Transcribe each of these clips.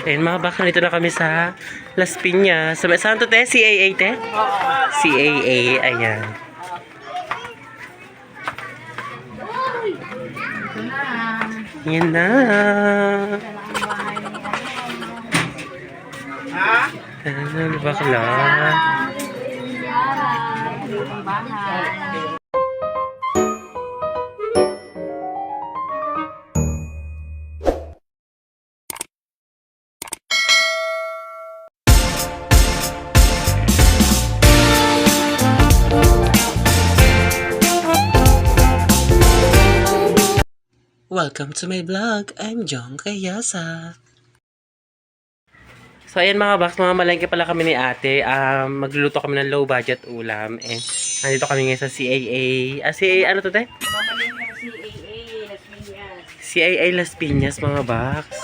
Ayun mga baka, nito na kami sa Las Piñas. Saan to te? CAA te? CAA, ayan. Yan na. Ano bakla? Welcome to my vlog. I'm Jong Kayasa. So ayan mga box, mga malengke pala kami ni ate. Magluluto kami ng low budget ulam. And nandito kami ngayon sa CAA. CAA ano to te? CAA Las Piñas mga box.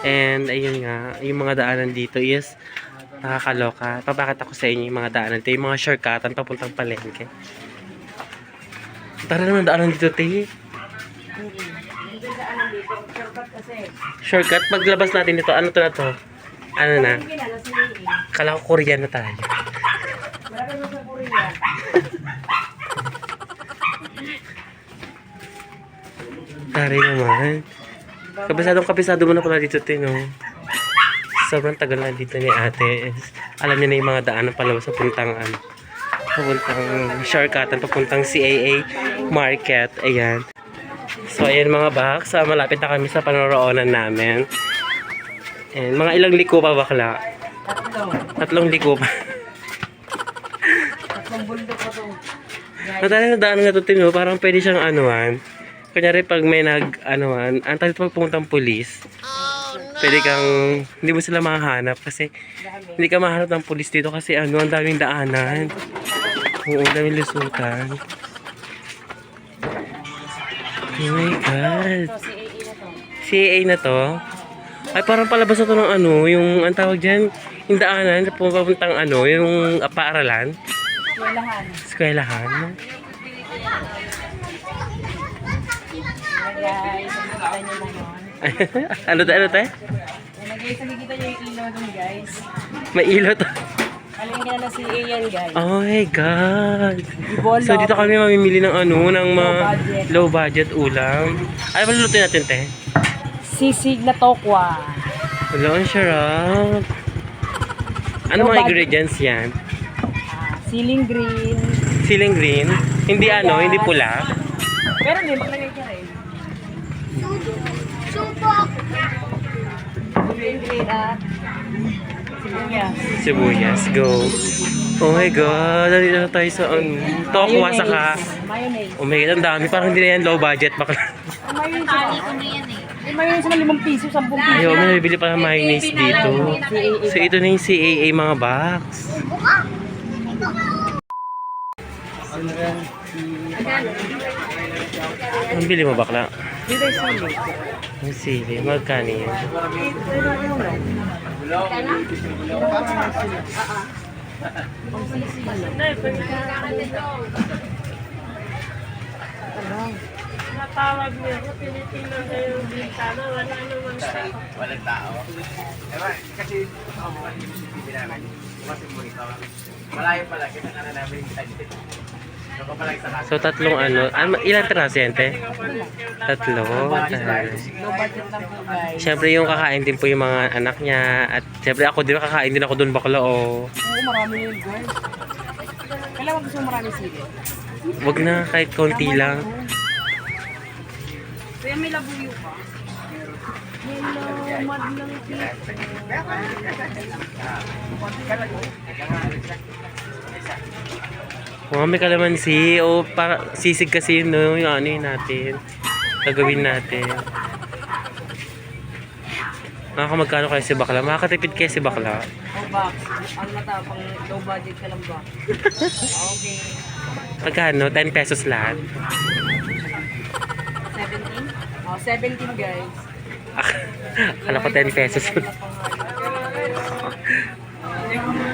And ayun nga, yung mga daanan dito is nakakaloka. Papakita ko sa inyo yung mga daanan. Ito yung mga shortcutan papuntang palengke. Tara naman daanan dito te. Shortcut, paglabas natin ito, ano to na to? Ano na? Kala ko Korean na tayo. Tari naman. Kabisado mo na pala dito, Tino. Sobrang tagal na dito ni ate. Alam niya na yung mga daanan palabas sa puntang shortcutan, papuntang CAA Market. Ayan. So, ayan mga box. Malapit na kami sa panaroonan namin. And mga ilang liko pa bakla? Tatlong liko pa. Tatlong bundok pa to. Natala na daan nga ito, Tino. Parang pwede siyang anuan. Kunyari pag may nag-anuan, ang talit pagpuntang pulis. Pwede kang, hindi mo sila mahanap kasi hindi ka mahanap ng pulis dito kasi ang daming daanan. Oo, daming lusutan. Oh my God. CAA na to. Ay, parang palabas na to ng ano, yung, ang tawag dyan, yung daanan, pumapuntang ano, yung paaralan. Eskwelahan. Ano tayo? Guys, nakikita nyo yung ilaw dun guys. May ilaw to. Palengke na si Ian guys. Oh my God. Ibolo. So dito kami mamimili ng ano, ng mga low budget ulam. Ay, malulutin natin te. Sisig na tokwa. Wala, ang sarap. Ano mga ingredients yan? Siling green. Siling green? Hindi ano, hindi pula. Pero hindi, maglagay ka rin. Siling green at sibuyas. Sibuyas, go. Oh my God, dali na tayo sa tokwa saka. Mayonnaise. Oh my God, ang dami. Parang hindi na yan low budget. Mayonnaise. Tali ko na yan eh. Mayonnaise na 5 piso, 10 piso. Ayaw, may nabibili pa ng mayonnaise dito. So ito na yung CAA mga box. Ang bili mo bakla? Dito yung sili. Ang sili, magkano yan? Natawag niya ko, tinitingnan na yung bintana, wala naman siya. Walang tao. Ewan, kasi hindi namin. Kasi monitor. Malayo pala, kita nga na namin yung kita dito. So tatlong ano, ilang piraso yan te? Tatlo. Low budget lang po guys. Siyempre yung kakain din po yung mga anak niya. At siyempre ako din kakain din ako doon bakla o. Oo, marami yun guys. Kailangan gusto mo marami sili. Wag na, kahit konti lang. Kaya may labuyo pa. Hello, madlang Oh, may kalamansi. O, sisig kasi yun, no? Yung ano yun natin. Gagawin natin. Magkano kayo si bakla? Makakatipid kayo si bakla. Oh, box. Ang matapang low budget ka lang ba? Okay. Magkano? 10 pesos lahat. 17? Oh, 17 guys. Akala ko 10 pesos.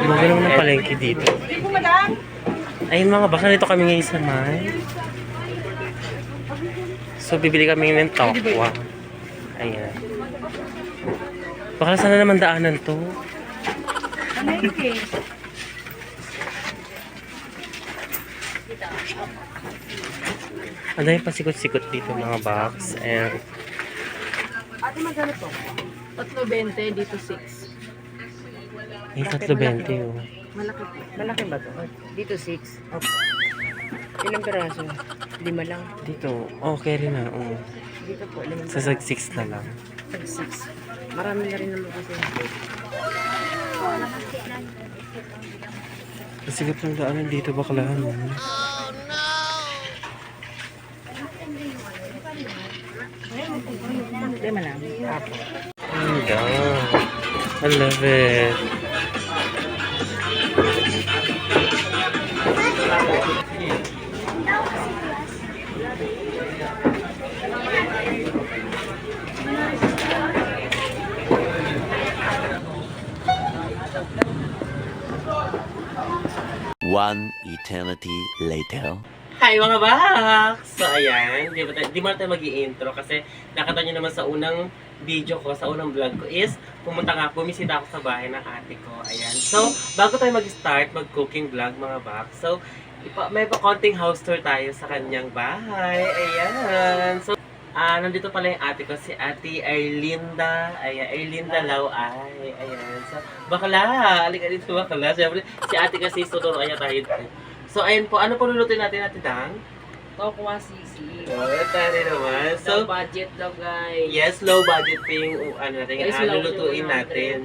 Magalang na palengke dito. Hindi po madam. Ayun mga baka, nito kami ngayon sa may. So, bibili kami ng tokwa. Ayan. Baka saan na naman daanan to? Ano yun eh? Ang dami pasikot-sikot dito mga box. And Ate, magkano to? 3.20, dito 6. ay, 3.20 oh. Malaki. Malaki ba to? Dito 6. Opo. Ilang peraso? 5 lang. Dito, okay rin na. Oh. Dito po, 5 Sa 6 na lang. 6. Marami na rin naman kasi. Pasikot ng daanan dito baklahan. Oh. Hindi malami. Apo. Oh God. I love it. One eternity later. Hi mga box! So ayan, di mo na tayo mag-i-intro kasi nakita nyo naman sa unang video ko, sa unang vlog ko is pumunta nga, bumisita ako sa bahay ng ate ko. Ayan. So, bago tayo mag-start mag-cooking vlog mga box, so may pa-konting house tour tayo sa kanyang bahay. Ayan. So, nandito pala yung ate ko, si Ate Erlinda. Ayan, Erlinda Laway. Ayan. So, bakla! Alika dito bakla. Siyempre, si ate kasi tuturuan niya tayo dito. So, ayun po. Ano po lulutuin natin, Ate Dang? Tokwa sisi. Oh, tari naman. So, So, budget lang guys. yes, low budget pa yung natin. Yes, low Lulutuin 200. natin.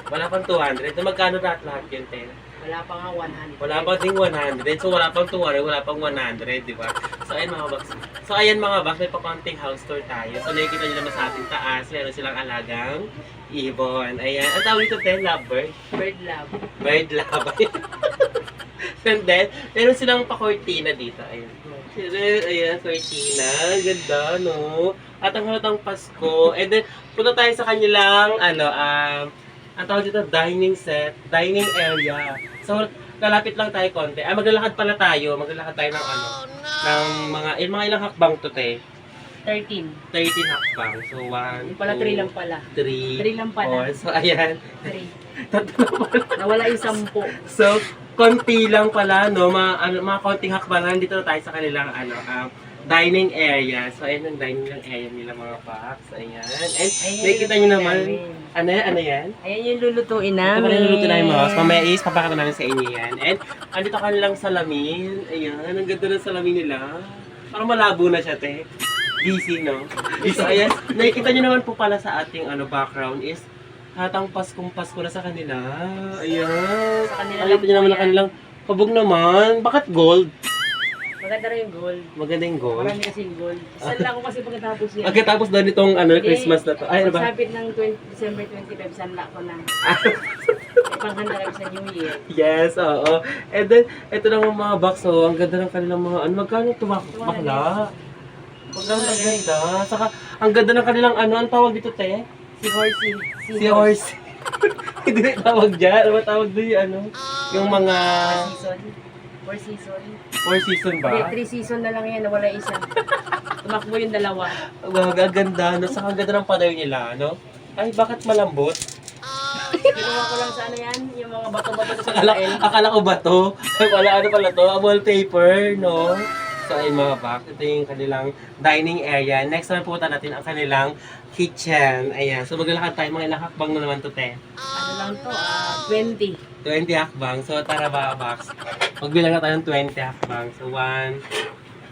Wala pang 200. So, magkano lahat yun, Ten? Wala pa nga 100. Wala pa ding 100. So, wala pang 200, wala pang 100, di ba? So, ayan mga box. So, ayan mga box, may pa-counting house tour tayo. So, nakikita nyo naman sa ating taas, meron silang alagang ibon. Ayan. Ang tawag ito, Ten, lovebird. Bird love. Bird love. And then, meron silang pa-cortina dito. Ayan. Ayan, cortina. Ganda, no? At ang halatang Pasko. And then, punta tayo sa kanilang, ang tawag dito, dining dining area. So, lalapit lang tayo konti. Maglalakad pala tayo. Maglalakad tayo ng ng mga ilang hakbang to, te? 13. 13 hakbang. So, 1, Yung pala 3 lang pala. 3, 3 lang pala. 4. So, ayan. 3. Tatlo pala. Nawala yung 10. So, konti lang pala, no? Mga konting hakbangan. Dito na tayo sa kanilang, dining area. So, ayan ang dining area nila mga box. Ayan. And, nakikita nyo naman, ano yan? Ayan yung lulutuin Ito namin. pala yung luto namin mga box. Mamaya is, papakita namin sa inyo yan. And, andito kanilang salamin. Ayan, ang ganda ng salamin nila. Parang malabo na siya, te. Busy, no? So, ayan, nakikita nyo naman po pala sa ating background is, hatang Paskong Pasko na sa kanila. Ayan. Sa kanila Nakita nyo naman na kanilang kabog naman. Bakit gold? Maganda rin yung gold. Maganda yung gold. Marami kasi yung gold. Isa lang ako kasi pagkatapos yan. Okay, tapos doon itong Christmas na to. Ay, ano ba? Pagsapit ng December 25, sanla ko na. May panghanda kami sa New Year. Yes, oo. And then, ito naman mga box, oh. Ang ganda ng kanilang mga, magkano ito bakla? Magkano ang ganda. Saka, ang ganda ng kanilang, ang tawag dito, te? Si Horsey. Si Horse. Hindi na tawag dyan. Ano ba tawag doon yung mga Season. 4 season. 4 season Hindi, ba? 3 season na lang yan. Nawala isa. Tumakbo yung 2. Ang ganda, no? Saka ang ganda ng padayo nila, no? Ay, bakit malambot? Kinuha ko lang sa ano yan. Yung mga bato-bato sa Akala ko ba to? Ay, wala, ano pala to? Wallpaper, no? So, ay mga box, ito yung kanilang dining area. Next naman pupunta natin ang kanilang kitchen. Ayan. So, maglalakad tayo. Mga ilang hakbang na naman to, te. Ano lang to? 20. 20 hakbang. So, tara ba, box? Magbilang na tayo ng 20 hakbang. So, 1,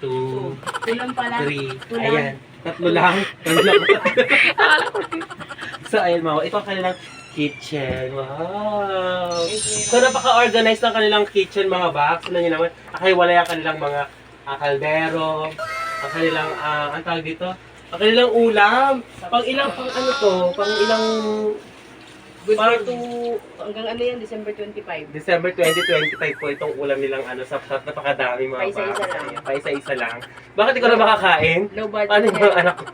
2, 2 lang pala. 3. Ayan. Tatlo lang. So, ayun mga. Ito ang kanilang kitchen. Wow! So, napaka-organized ng kanilang kitchen, mga box. Ano nyo naman? Wala yung kanilang mga kaldero. Ang kanilang, ang tawag dito? Ang kanilang ulam. Pang ilang Good Parang- for to, hanggang ano yan, December 25. December 2025 po itong ulam nilang sap-sap, napakadami mga Paisa-isa box. lang. Ayan, paisa-isa lang. Bakit ikaw na makakain? Low budget Ano yung yan. anak ko?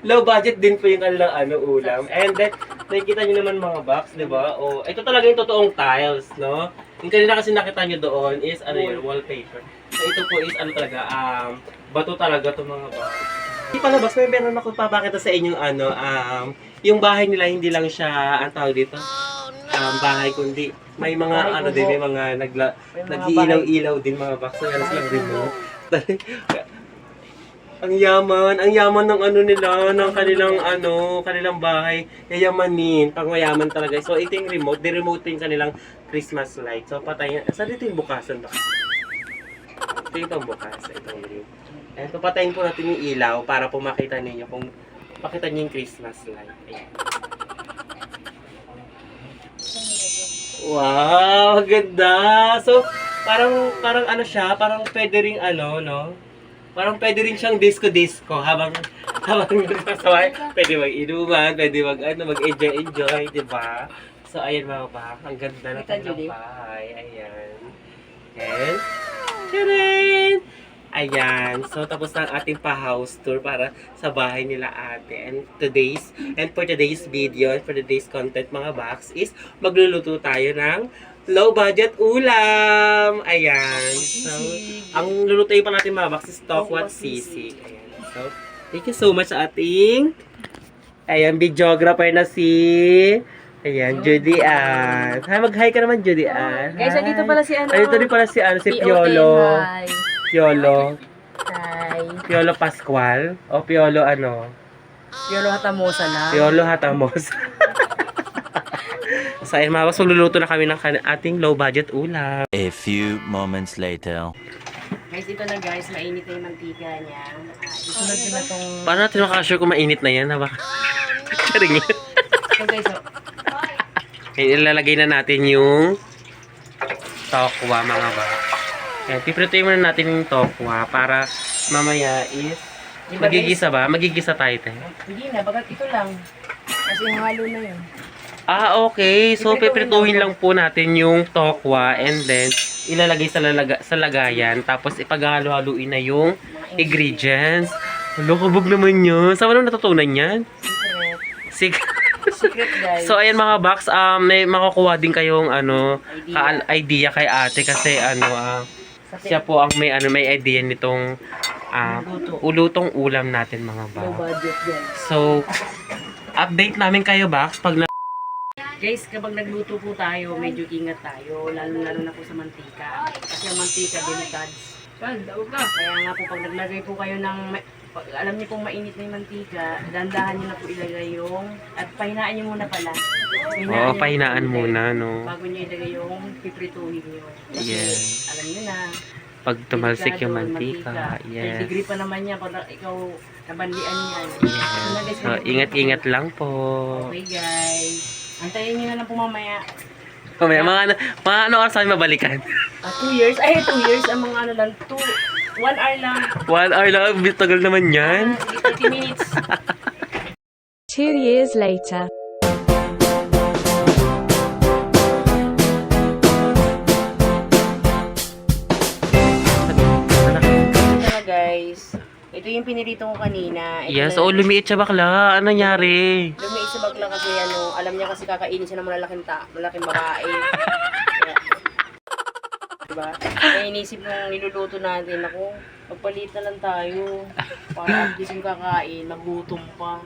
Low budget din po yung kanilang ulam. And then, nakikita nyo naman mga box, di ba? O, ito talaga yung totoong tiles, no? Yung kanina kasi nakita nyo doon is, yung wallpaper. So, ito po is, talaga, bato talaga itong mga box. Di palabas, may meron ako papakita sa inyong ano, yung bahay nila hindi lang siya, ang tawag dito, bahay kundi may mga Bahay ano kubo. din, may mga May mga nag-iilaw-ilaw din mga box. So, yan lang din mo. Ang yaman ng ano nila, ng kanilang bahay. Yayamanin, pang mayaman talaga. So, ito yung remote, di-remote yung kanilang Christmas light. So, patayin. Saan dito yung bukasan ba? Ito yung pambukas, itong green. Ayan, papatayin po natin yung ilaw para po makita ninyo kung makita niyo yung Christmas light. Ayan. Wow, ganda! So, parang ano siya, parang pwede ring ano, no? Parang pwede rin siyang disco-disco habang nagsasawa. Pwede mag-inuman, pwede mag-enjoy, di ba? So, ayan mga ba, ang ganda ng Kita, kanilang Judy. bahay. Ayan. And, tadaan! Ayan. So, tapos na ang ating pa-house tour para sa bahay nila ate. And for today's video, and for today's content mga box is magluluto tayo ng low budget ulam. Ayan. So, ang lulutuin pa natin mga box is tokwat sisig. Ayan. So, thank you so much sa ating videographer na si Judy Ann. Hi, mag-hi ka naman, Judy Ann. Guys, andito pala si ano. Andito din pala si si POT, Piolo. hi. Piolo. Hi. Piolo Pascual. O Piolo ano? Piolo Hatamosa na. Piolo Hatamos. So, ayun mga boss, magluluto na kami ng ating low budget ulam. A few moments later. Guys, ito na guys, mainit na yung mantika niya. Isunod ko na tong... Paano natin makasure kung mainit na yan? Karing lang. Ito guys, oh. Okay, ilalagay na natin yung tokwa mga ba. Ayan, piprituin muna natin yung tokwa para mamaya is Diba, magigisa ba? Magigisa tayo tayo. Hindi na, bagat ito lang. Kasi halo na yun. Okay. So, Piprituin piprituhin lang lang po natin yung tokwa and then ilalagay sa lagayan. Tapos, ipaghalo-haluin na yung ingredients. Hello, kabog naman yun. Saan mo naman natutunan yan? Secret. Secret. Secret guys. So, ayan mga box, may makukuha din kayong Idea. idea kay ate kasi siya po ang may idea nitong ulutong ulam natin mga Low box. budget guys. So, update namin kayo box pag Guys, kapag nagluto po tayo, medyo ingat tayo. Lalo na po sa mantika. Kasi ang mantika, delicads. Kaya nga po, pag naglagay po kayo ng... alam niyo pong mainit na yung mantika, dandahan niyo na po ilagay yung... At pahinaan niyo muna pala. Oo, pahinaan niyo po muna, ilagay no? Bago niyo ilagay yung piprituhin niyo. Kasi, Yes. alam niyo na. Pag tumalsik yung delikado, mantika. Yes. Yes. Degree pa naman yan pag ikaw nabanlian yan. Yes. So, ingat-ingat lang po. Okay guys. Antayin niyo na lang po mamaya. Mamaya, mga ano oras namin mabalikan? 2 years? Ay, 2 years ang mga ano lang. 1 hour lang. 1 hour lang, tagal naman yan. 30 minutes. 2 years later. Ito na guys. Ito yung pinirito ko kanina. Ito Yes, na, lumiit siya bakla. Ano nangyari? lumiit sa bagla kasi alam niya kasi kakainin siya ng malaking babae. Kaya, diba? Kaya inisip nung niluluto natin, ako, pagpalit na lang tayo. Para at least yung kakain, nagutom pa.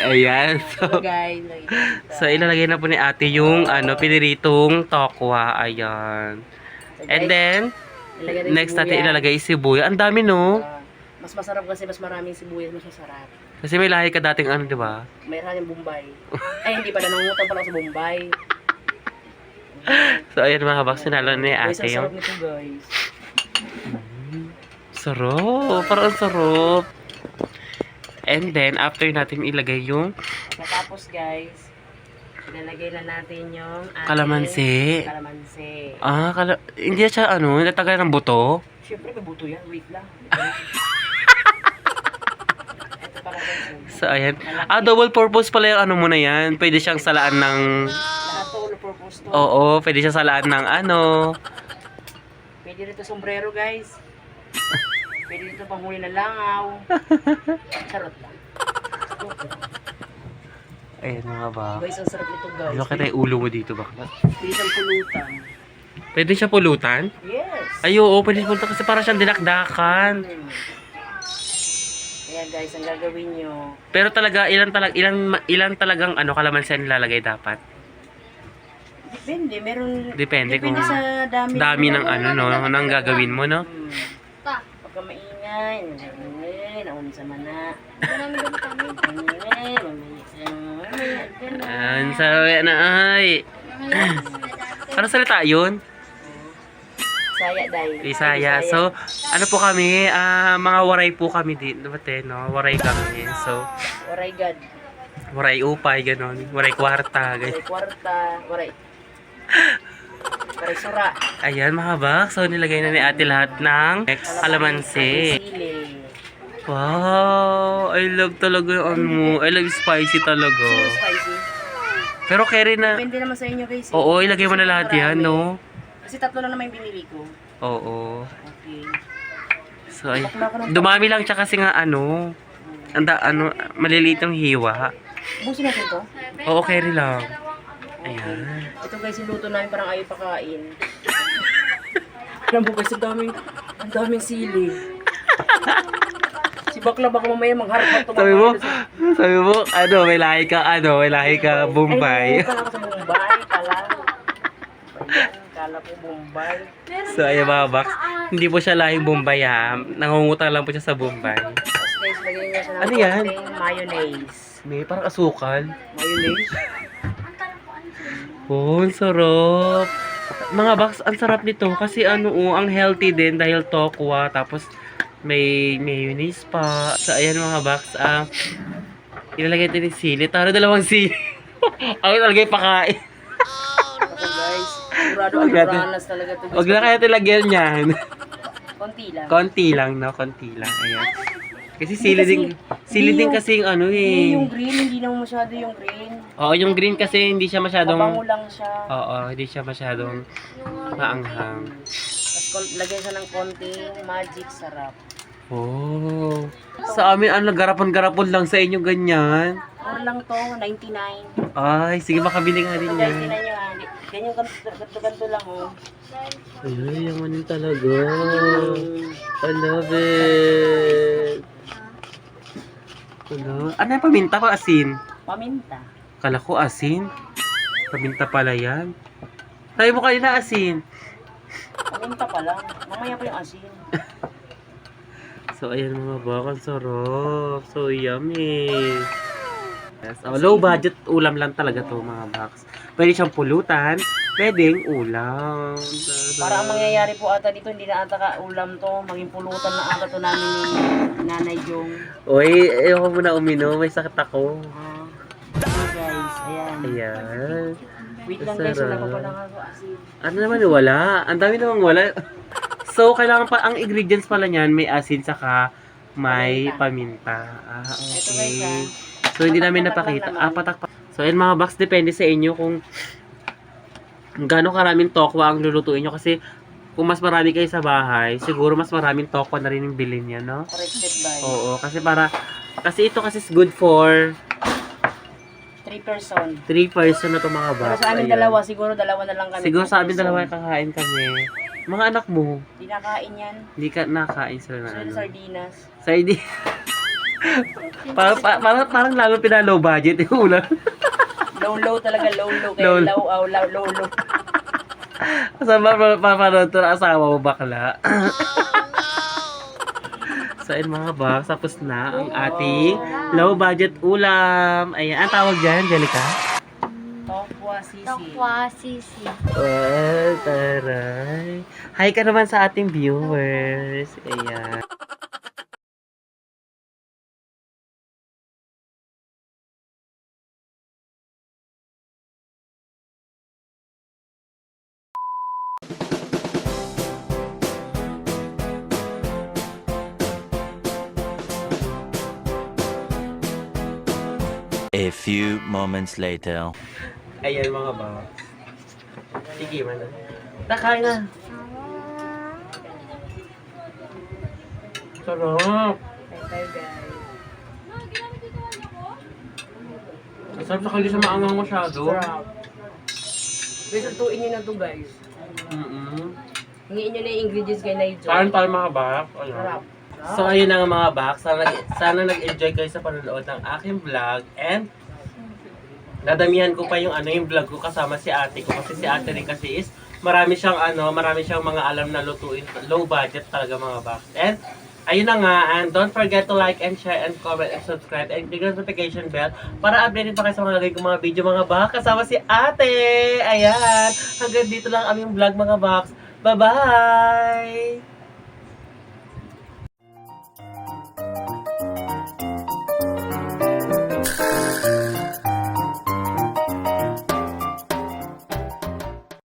Ayan. So guys, So, ilalagay na po ni ate yung piniritong tokwa. Ayan. And then, next natin ilalagay is sibuyas. Ang dami, no? Mas masarap kasi mas maraming sibuyas, mas masarap. Kasi may lahi ka dating di ba? Mayroon yung Bombay. Ay, hindi pala. Nangungutan pala ako sa Bombay. So, ayan mga box, sinalo ni Guys, ate ang sarap yung... nito guys. Sarap. Parang sarap. And then, after natin ilagay yung Tapos guys, ilalagay na natin yung ating kalamansi. Kalamansi. Hindi siya natagal ng buto. Siyempre, may buto yan. Wait lang. Ito pala guys. So, ayan. Double purpose pala yung mo na yan. Pwede siyang salaan ng... Lahat to, all purpose to. Oo, pwede siyang salaan ng Pwede rito sombrero guys. Pwede dito panghuli ng langaw. Charot lang. Ayan mga ba. Guys, ang sarap nito guys. Ano kita yung ulo mo dito bakla? Pwede siyang pulutan. Pwede siya pulutan? Yes. Ay, oo, pwede siya pulutan kasi para siyang dinakdakan. Ito Kaya guys, ang gagawin nyo, Pero talaga, ilan talagang ano, kalamansi ang nilalagay dapat? depende. Depende kung sa dami. dami ng ano, no, nang gagawin mo, no? Pagka maingay, naun sa mana. Ang sabi na ay. Ano salita yun? Saya dahil. Bisaya. So, ano po kami, mga waray po kami dito, no? Waray kami. So, Waray God. waray upay, ganon. Waray kwarta, Waray ganyan. kwarta. Waray sura. Ayan mga bak. So, nilagay na ni ate lahat ng kalamansi. Sili. Wow! I love talaga yung ano mo. I love spicy talaga. Spicy. Pero carry na. Depende naman sa inyo guys. Oo, ilagay mo na lahat yan, no? Kasi 3 lang naman yung binili ko. Oo. Okay. So, ay, dumami lang siya kasi nga ano, maliliit yung hiwa. Busin natin to. Oo, carry lang. Ayan. Ito guys, yung luto namin parang ayaw pakain. Alam mo guys, ang daming sili. Si Bakla baka mamaya mangharap ito. Sabi mo, may lahi ka, Bombay. Ay, kala ko sa Bombay pala. Kala ko Bombay. So, ayan mga box. Hindi po siya lahing Bombay ha. Nangungutang lang po siya sa Bombay. Tapos guys, lagyan niya siya ng Ano yan? konting mayonnaise. May parang asukal. Mayonnaise? Oh, ang sarap. Mga box, ang sarap nito kasi ang healthy din dahil tokwa. Tapos, may mayonnaise pa. So, ayan mga box. Ilalagay natin yung sili. Taro, 2 sili. Ako ilalagay pakain. Ito guys, sigurado Wag natin. aluranas talaga ito. Huwag na kaya tilagyan yan. Konti lang. Konti lang, no? Konti lang. Ayan. Kasi sili din kasi yung ano eh. Yung green, hindi naman masyado yung green. Oo, yung green kasi hindi siya masyadong... Mabango lang siya. Oo, hindi siya masyadong maanghang. Tapos lagyan siya ng konting magic sarap. Oh. Sa amin, garapon-garapon lang sa inyo ganyan. Or lang to, 99. Ay, sige, makabili nga din yan. 99 nyo ha. Ganyan ganto lang oh. Ay, yaman yun talaga. I love it. Ano yung paminta pa, asin? Paminta. Kala ko asin. Paminta pala yan. Tayo mo kanina asin. Paminta pa lang. Mamaya pa yung asin. So, ayan mga bakal, sarap. So, yummy. Yes. Oh, low budget ulam lang talaga to mga box. Pwede siyang pulutan, pwedeng ulam. Para ang mangyayari po ata dito, hindi na ata ka ulam to. Maging pulutan na ata to namin ni Nanay Jong. Uy, ayoko muna uminom. May sakit ako. Guys, ayan. Ayan. Wait lang guys, wala pa pala nga asin. Ano naman wala? Ang dami namang wala. So, kailangan pa, ang ingredients pala niyan, may asin saka may paminta. Ito guys Okay. So, hindi namin napakita. Patak. So, ayan mga box, depende sa inyo kung gaano karaming tokwa ang lulutuin nyo. Kasi, kung mas marami kayo sa bahay, siguro mas maraming tokwa na rin yung bilhin niya, no? Corrected by Oo, kasi ito kasi is good for 3 person. 3 person na to mga box. Pero sa amin Ayan. dalawa, siguro dalawa na lang kami. Siguro sa 2 amin person. dalawa kakain kami. Mga anak mo, Hindi nakain yan. hindi ka nakain sila na Sila ano. sardinas. Saidi. parang lalo pinalow budget yung ulam. Low talaga, low. Low. Kaya low. Kasama pa ito na asawa mo bakla. So, ayun mga box, tapos na ang ating low budget ulam. Ayan, ang tawag dyan, Angelica? Tokwa sisi. Tokwa sisi. Well, taray. Hi ka naman sa ating viewers. Ayan. A few moments later. Ayan mga box. Sige man. Takain na. Sarap. Tayo guys. Masarap sa kali sa maangang masyado. Sarap. Guys, lutuin nyo na to guys. Mm-mm. Hingiin nyo na yung ingredients kay Nigel. Kain tayo mga box. Ayan. Sarap. So, ayun na nga mga box. Sana nag-enjoy kayo sa panonood ng aking vlog. And, nadamihan ko pa yung vlog ko kasama si ate ko. Kasi si ate rin kasi is, marami siyang mga alam na lutuin. Low budget talaga mga box. And, ayun na nga. And don't forget to like and share and comment and subscribe. And click the notification bell para updated pa kayo sa mga lagay kong mga video mga box. Kasama si ate. Ayan. Hanggang dito lang aming vlog mga box. Bye-bye!